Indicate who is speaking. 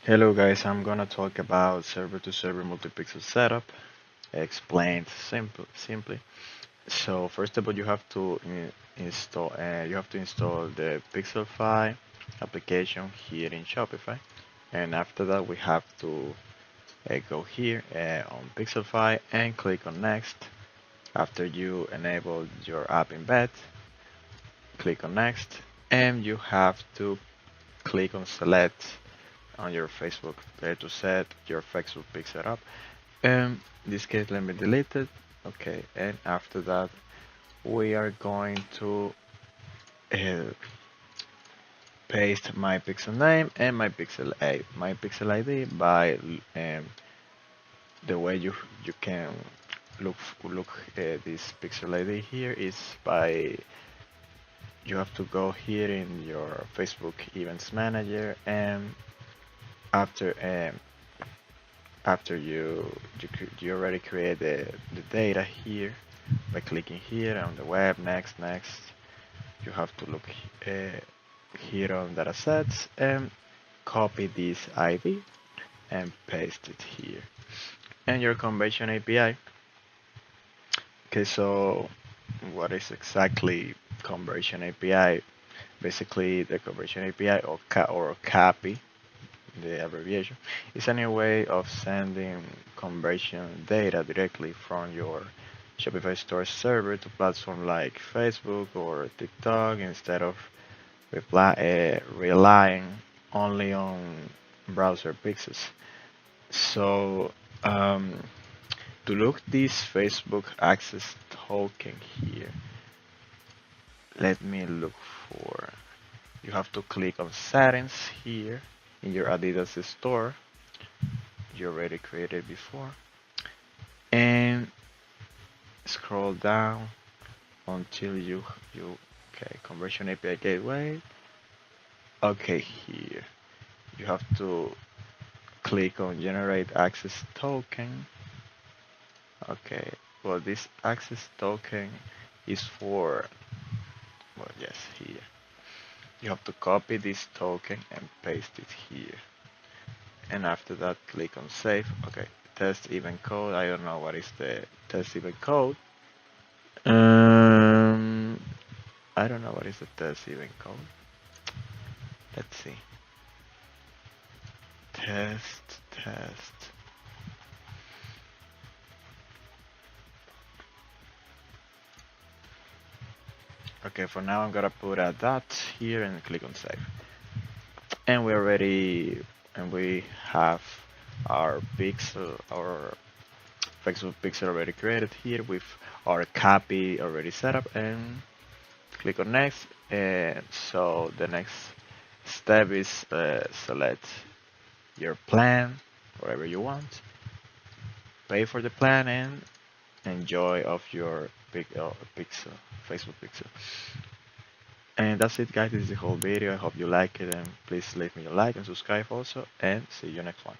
Speaker 1: Hello guys, I'm gonna talk about server-to-server multi-pixel setup, explained simply. So first of all, you have to install the Pixelfy application here in Shopify, and after that we have to go here on Pixelfy and click on Next. After you enable your app embed, click on Next, and you have to click on Select on your Facebook to set your Facebook pixel up. In this case, let me delete it. Okay, and after that, we are going to uh, paste my pixel name and my pixel ID by the way you can look this pixel ID here is by you have to go here in your Facebook Events Manager, and after you already create the data here by clicking here on the web, next, you have to look here on data sets and copy this ID and paste it here and your conversion API. Okay, so what is exactly conversion API? Basically, the conversion API or copy, the abbreviation, is a new way of sending conversion data directly from your Shopify store server to platforms like Facebook or TikTok instead of relying only on browser pixels. So to look this Facebook access token here, let me look for. You have to click on settings here in your Adidas store. You already created before, and scroll down until you okay, conversion API gateway. Okay, here you have to click on generate access token. Okay, well, this access token is for, well, yes, here you have to copy this token and paste it here, and after that click on save. Okay, test event code. I don't know what is the test event code. um I don't know what is the test event code. Let's see. Test. Okay, for now I'm gonna put a dot here and click on save. And we have our Facebook pixel already created here with our copy already set up, and click on next. And so the next step is select your plan, whatever you want, pay for the plan, and enjoy of your pixel, Facebook pixel. And that's it, guys. This is the whole video. I hope you like it, and please leave me a like and subscribe also, and see you next one.